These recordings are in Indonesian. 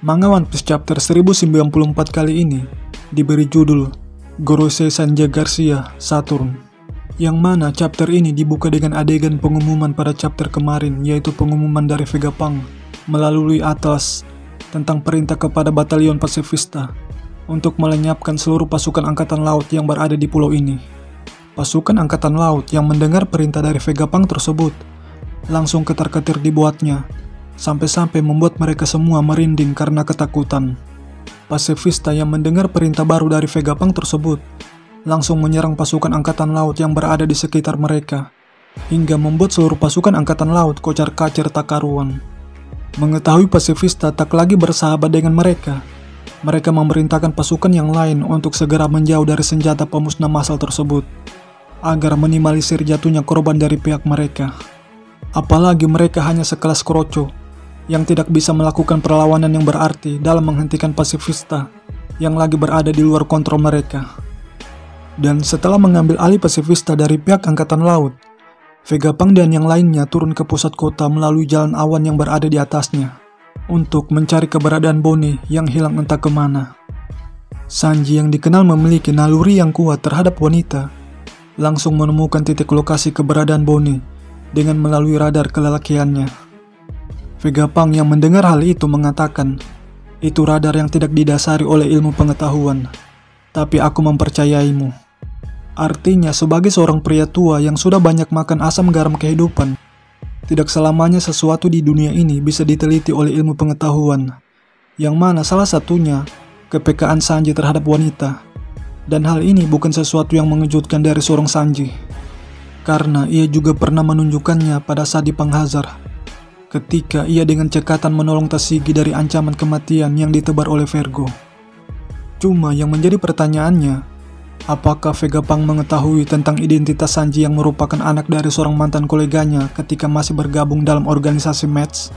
Manga One Piece chapter 1094 kali ini diberi judul Gorosei Sanjay Garcia Saturn, yang mana chapter ini dibuka dengan adegan pengumuman pada chapter kemarin, yaitu pengumuman dari Vegapunk melalui Atlas tentang perintah kepada Batalion Pasifista untuk melenyapkan seluruh pasukan angkatan laut yang berada di pulau ini. Pasukan angkatan laut yang mendengar perintah dari Vegapunk tersebut langsung ketar-ketir dibuatnya, sampai-sampai membuat mereka semua merinding karena ketakutan. Pasifista yang mendengar perintah baru dari Vegapunk tersebut langsung menyerang pasukan angkatan laut yang berada di sekitar mereka, hingga membuat seluruh pasukan angkatan laut kocar-kacir tak karuan. Mengetahui pasifista tak lagi bersahabat dengan mereka, mereka memerintahkan pasukan yang lain untuk segera menjauh dari senjata pemusnah massal tersebut, agar minimalisir jatuhnya korban dari pihak mereka. Apalagi mereka hanya sekelas kroco yang tidak bisa melakukan perlawanan yang berarti dalam menghentikan pasifista yang lagi berada di luar kontrol mereka. Dan setelah mengambil alih pasifista dari pihak angkatan laut, Vegapunk dan yang lainnya turun ke pusat kota melalui jalan awan yang berada di atasnya untuk mencari keberadaan Bonnie yang hilang entah kemana. Sanji yang dikenal memiliki naluri yang kuat terhadap wanita langsung menemukan titik lokasi keberadaan Bonnie dengan melalui radar kelelakiannya. Vegapunk yang mendengar hal itu mengatakan, "Itu radar yang tidak didasari oleh ilmu pengetahuan, tapi aku mempercayaimu." Artinya sebagai seorang pria tua yang sudah banyak makan asam garam kehidupan, tidak selamanya sesuatu di dunia ini bisa diteliti oleh ilmu pengetahuan, yang mana salah satunya kepekaan Sanji terhadap wanita. Dan hal ini bukan sesuatu yang mengejutkan dari seorang Sanji, karena ia juga pernah menunjukkannya pada saat di Panghazar, ketika ia dengan cekatan menolong Tashigi dari ancaman kematian yang ditebar oleh Vergo. Cuma yang menjadi pertanyaannya, apakah Vegapunk mengetahui tentang identitas Sanji yang merupakan anak dari seorang mantan koleganya ketika masih bergabung dalam organisasi Match?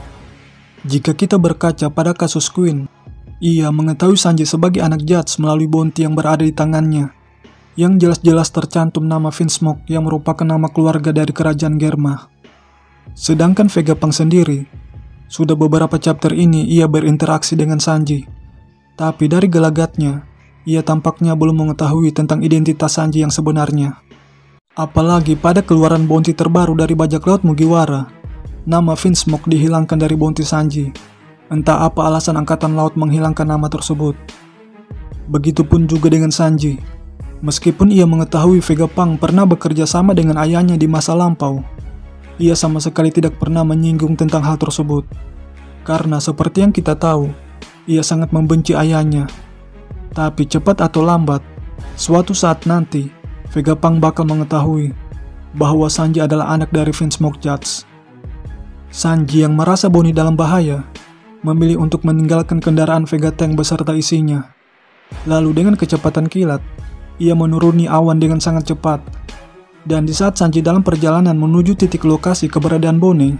Jika kita berkaca pada kasus Queen, ia mengetahui Sanji sebagai anak Judge melalui bounty yang berada di tangannya, yang jelas-jelas tercantum nama Vinsmoke yang merupakan nama keluarga dari kerajaan Germa. Sedangkan Vegapunk sendiri, sudah beberapa chapter ini ia berinteraksi dengan Sanji, tapi dari gelagatnya, ia tampaknya belum mengetahui tentang identitas Sanji yang sebenarnya. Apalagi pada keluaran bounty terbaru dari bajak laut Mugiwara, nama Vinsmoke dihilangkan dari bounty Sanji. Entah apa alasan angkatan laut menghilangkan nama tersebut. Begitupun juga dengan Sanji. Meskipun ia mengetahui Vegapunk pernah bekerja sama dengan ayahnya di masa lampau, ia sama sekali tidak pernah menyinggung tentang hal tersebut. Karena seperti yang kita tahu, ia sangat membenci ayahnya. Tapi cepat atau lambat, suatu saat nanti, Vegapunk bakal mengetahui bahwa Sanji adalah anak dari Vinsmoke Judge. Sanji yang merasa Bonnie dalam bahaya, memilih untuk meninggalkan kendaraan Vega Tank beserta isinya. Lalu dengan kecepatan kilat, ia menuruni awan dengan sangat cepat. Dan di saat Sanji dalam perjalanan menuju titik lokasi keberadaan Bonnie,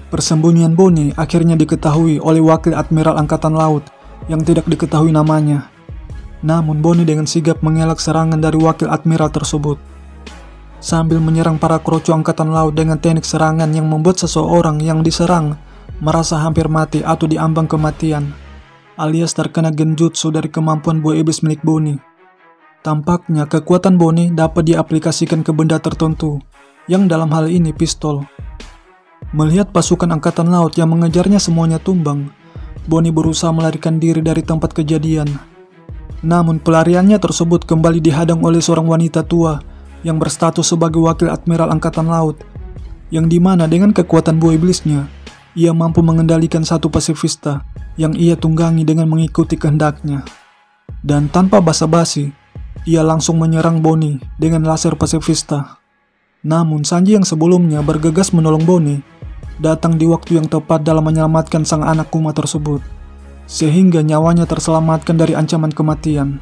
persembunyian Bonnie akhirnya diketahui oleh Wakil Admiral Angkatan Laut yang tidak diketahui namanya. Namun Bonnie dengan sigap mengelak serangan dari Wakil Admiral tersebut, sambil menyerang para kroco Angkatan Laut dengan teknik serangan yang membuat seseorang yang diserang merasa hampir mati atau diambang kematian, alias terkena genjutsu dari kemampuan buah iblis milik Bonnie. Tampaknya kekuatan Bonnie dapat diaplikasikan ke benda tertentu, yang dalam hal ini pistol. Melihat pasukan angkatan laut yang mengejarnya semuanya tumbang, Bonnie berusaha melarikan diri dari tempat kejadian. Namun pelariannya tersebut kembali dihadang oleh seorang wanita tua yang berstatus sebagai wakil admiral angkatan laut, yang dimana dengan kekuatan buah iblisnya, ia mampu mengendalikan satu pasifista yang ia tunggangi dengan mengikuti kehendaknya. Dan tanpa basa-basi, ia langsung menyerang Bonnie dengan laser pasifista. Namun Sanji yang sebelumnya bergegas menolong Bonnie, datang di waktu yang tepat dalam menyelamatkan sang anak Kuma tersebut, sehingga nyawanya terselamatkan dari ancaman kematian.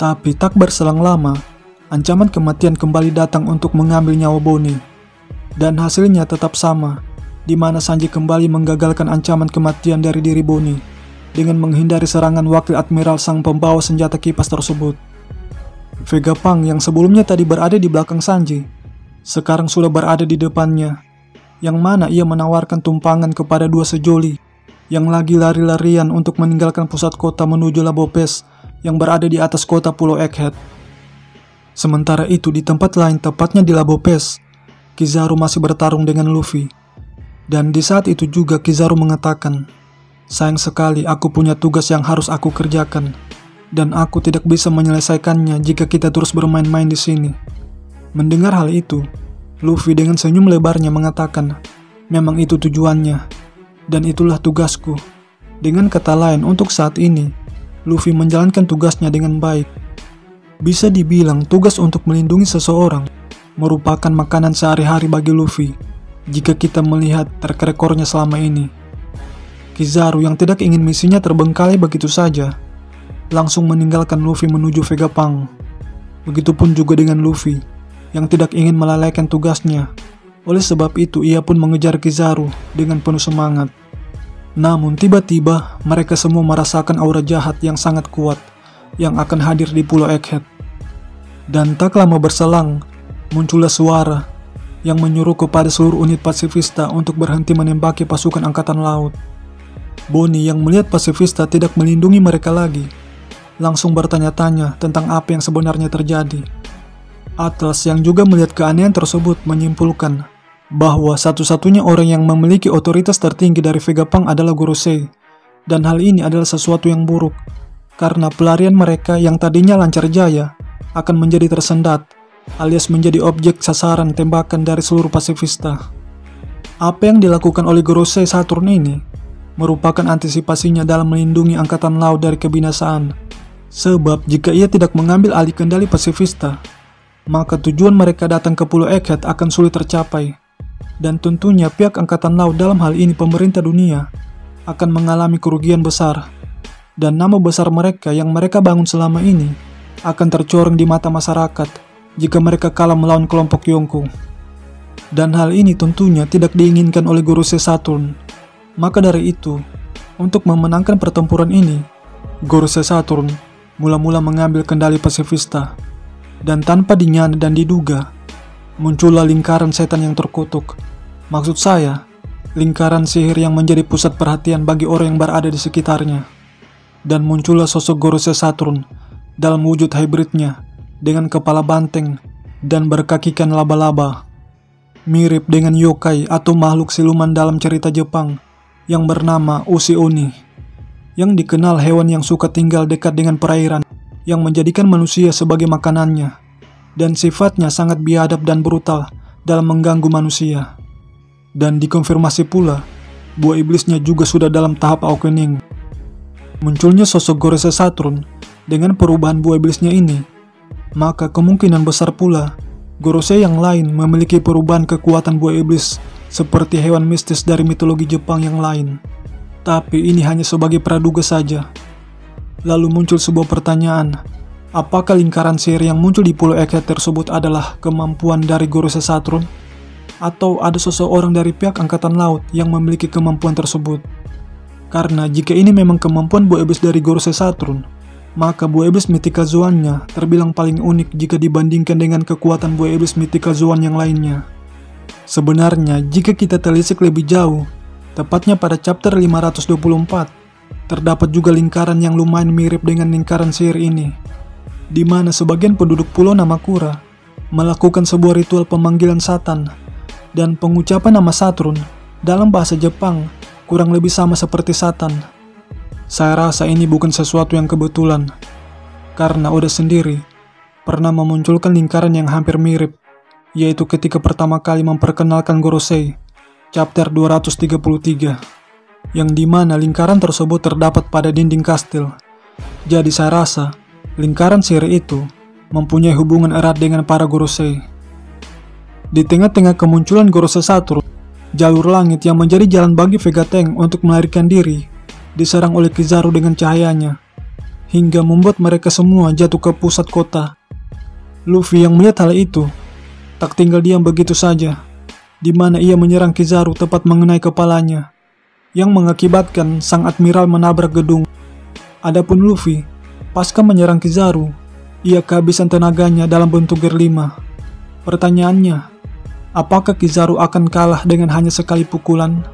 Tapi tak berselang lama, ancaman kematian kembali datang untuk mengambil nyawa Bonnie. Dan hasilnya tetap sama, di mana Sanji kembali menggagalkan ancaman kematian dari diri Bonnie dengan menghindari serangan Wakil Admiral sang pembawa senjata kipas tersebut. Vegapunk yang sebelumnya tadi berada di belakang Sanji, sekarang sudah berada di depannya, yang mana ia menawarkan tumpangan kepada dua sejoli yang lagi lari-larian untuk meninggalkan pusat kota menuju Labo Pass yang berada di atas kota Pulau Egghead. Sementara itu di tempat lain, tepatnya di Labo Pass, Kizaru masih bertarung dengan Luffy. Dan di saat itu juga Kizaru mengatakan, "Sayang sekali aku punya tugas yang harus aku kerjakan, dan aku tidak bisa menyelesaikannya jika kita terus bermain-main di sini." Mendengar hal itu, Luffy dengan senyum lebarnya mengatakan, "Memang itu tujuannya, dan itulah tugasku." Dengan kata lain, untuk saat ini, Luffy menjalankan tugasnya dengan baik. Bisa dibilang tugas untuk melindungi seseorang merupakan makanan sehari-hari bagi Luffy jika kita melihat track rekornya selama ini. Kizaru yang tidak ingin misinya terbengkalai begitu saja, langsung meninggalkan Luffy menuju Vegapunk. Begitupun juga dengan Luffy yang tidak ingin melalaikan tugasnya. Oleh sebab itu ia pun mengejar Kizaru dengan penuh semangat. Namun tiba-tiba mereka semua merasakan aura jahat yang sangat kuat yang akan hadir di Pulau Egghead. Dan tak lama berselang, muncullah suara yang menyuruh kepada seluruh unit pasifista untuk berhenti menembaki pasukan angkatan laut. Bonnie yang melihat pasifista tidak melindungi mereka lagi, langsung bertanya-tanya tentang apa yang sebenarnya terjadi. Atlas yang juga melihat keanehan tersebut menyimpulkan bahwa satu-satunya orang yang memiliki otoritas tertinggi dari Vegapunk adalah Gorosei, dan hal ini adalah sesuatu yang buruk, karena pelarian mereka yang tadinya lancar jaya akan menjadi tersendat, alias menjadi objek sasaran tembakan dari seluruh pasifista. Apa yang dilakukan oleh Gorosei Saturn ini merupakan antisipasinya dalam melindungi angkatan laut dari kebinasaan, sebab jika ia tidak mengambil alih kendali pasifista, maka tujuan mereka datang ke Pulau Egghead akan sulit tercapai. Dan tentunya pihak angkatan laut, dalam hal ini pemerintah dunia, akan mengalami kerugian besar. Dan nama besar mereka yang mereka bangun selama ini akan tercoreng di mata masyarakat jika mereka kalah melawan kelompok Yonko. Dan hal ini tentunya tidak diinginkan oleh Gorosei Saturn. Maka dari itu, untuk memenangkan pertempuran ini, Gorosei Saturn mula-mula mengambil kendali pasifista. Dan tanpa dinyana dan diduga, muncullah lingkaran setan yang terkutuk. Maksud saya, lingkaran sihir yang menjadi pusat perhatian bagi orang yang berada di sekitarnya. Dan muncullah sosok Gorosei Saturn dalam wujud hybridnya dengan kepala banteng dan berkakikan laba-laba. Mirip dengan yokai atau makhluk siluman dalam cerita Jepang yang bernama Ushi Oni, yang dikenal hewan yang suka tinggal dekat dengan perairan, yang menjadikan manusia sebagai makanannya, dan sifatnya sangat biadab dan brutal dalam mengganggu manusia. Dan dikonfirmasi pula, buah iblisnya juga sudah dalam tahap awakening. Munculnya sosok Gorosei Saturn dengan perubahan buah iblisnya ini, maka kemungkinan besar pula Gorosei yang lain memiliki perubahan kekuatan buah iblis seperti hewan mistis dari mitologi Jepang yang lain. Tapi ini hanya sebagai praduga saja. Lalu muncul sebuah pertanyaan, apakah lingkaran sihir yang muncul di Pulau Egghead tersebut adalah kemampuan dari Gorosei Saturn? Atau ada seseorang dari pihak angkatan laut yang memiliki kemampuan tersebut? Karena jika ini memang kemampuan buah iblis dari Gorosei Saturn, maka buah iblis Mythical Zoan-nya terbilang paling unik jika dibandingkan dengan kekuatan buah iblis Mythical Zoan yang lainnya. Sebenarnya, jika kita telisik lebih jauh, tepatnya pada chapter 524, terdapat juga lingkaran yang lumayan mirip dengan lingkaran sihir ini, di mana sebagian penduduk Pulau Namakura melakukan sebuah ritual pemanggilan Satan, dan pengucapan nama Saturn dalam bahasa Jepang kurang lebih sama seperti Satan. Saya rasa ini bukan sesuatu yang kebetulan, karena Oda sendiri pernah memunculkan lingkaran yang hampir mirip, yaitu ketika pertama kali memperkenalkan Gorosei, chapter 233, yang dimana lingkaran tersebut terdapat pada dinding kastil. Jadi saya rasa lingkaran sihir itu mempunyai hubungan erat dengan para Gorosei. Di tengah-tengah kemunculan Gorosei Saturn, jalur langit yang menjadi jalan bagi Vegapunk untuk melarikan diri diserang oleh Kizaru dengan cahayanya, hingga membuat mereka semua jatuh ke pusat kota. Luffy yang melihat hal itu tak tinggal diam begitu saja, di mana ia menyerang Kizaru tepat mengenai kepalanya, yang mengakibatkan sang admiral menabrak gedung. Adapun Luffy, pasca menyerang Kizaru, ia kehabisan tenaganya dalam bentuk Gear 5. Pertanyaannya, apakah Kizaru akan kalah dengan hanya sekali pukulan?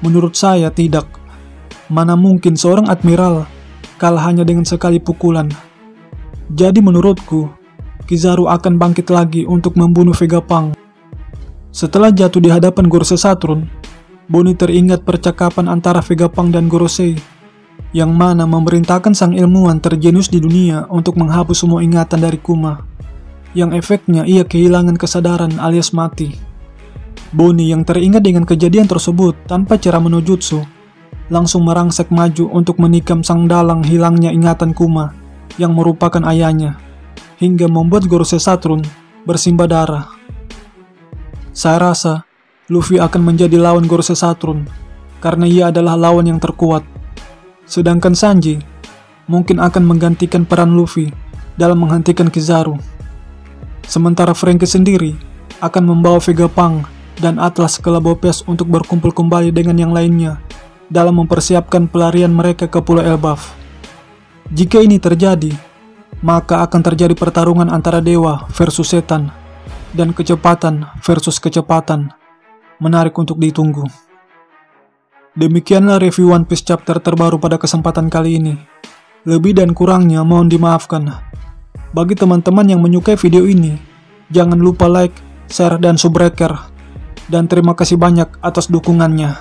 Menurut saya tidak, Mana mungkin seorang admiral kalah hanya dengan sekali pukulan. Jadi menurutku, Kizaru akan bangkit lagi untuk membunuh Vegapunk. Setelah jatuh di hadapan Gorosei Saturn, Bonnie teringat percakapan antara Vegapunk dan Gorosei, yang mana memerintahkan sang ilmuwan terjenius di dunia untuk menghapus semua ingatan dari Kuma, yang efeknya ia kehilangan kesadaran alias mati. Bonnie yang teringat dengan kejadian tersebut tanpa cara menojutsu, langsung merangsek maju untuk menikam sang dalang hilangnya ingatan Kuma yang merupakan ayahnya, hingga membuat Gorosei Saturn bersimbah darah. Saya rasa Luffy akan menjadi lawan Gorosei Saturn karena ia adalah lawan yang terkuat. Sedangkan Sanji mungkin akan menggantikan peran Luffy dalam menghentikan Kizaru. Sementara Franky sendiri akan membawa Vegapunk dan Atlas ke Labopes untuk berkumpul kembali dengan yang lainnya dalam mempersiapkan pelarian mereka ke Pulau Elbaf. Jika ini terjadi, maka akan terjadi pertarungan antara dewa versus setan dan kecepatan versus kecepatan. Menarik untuk ditunggu. Demikianlah review One Piece chapter terbaru pada kesempatan kali ini. Lebih dan kurangnya mohon dimaafkan. Bagi teman-teman yang menyukai video ini, jangan lupa like, share, dan subscribe. Dan terima kasih banyak atas dukungannya.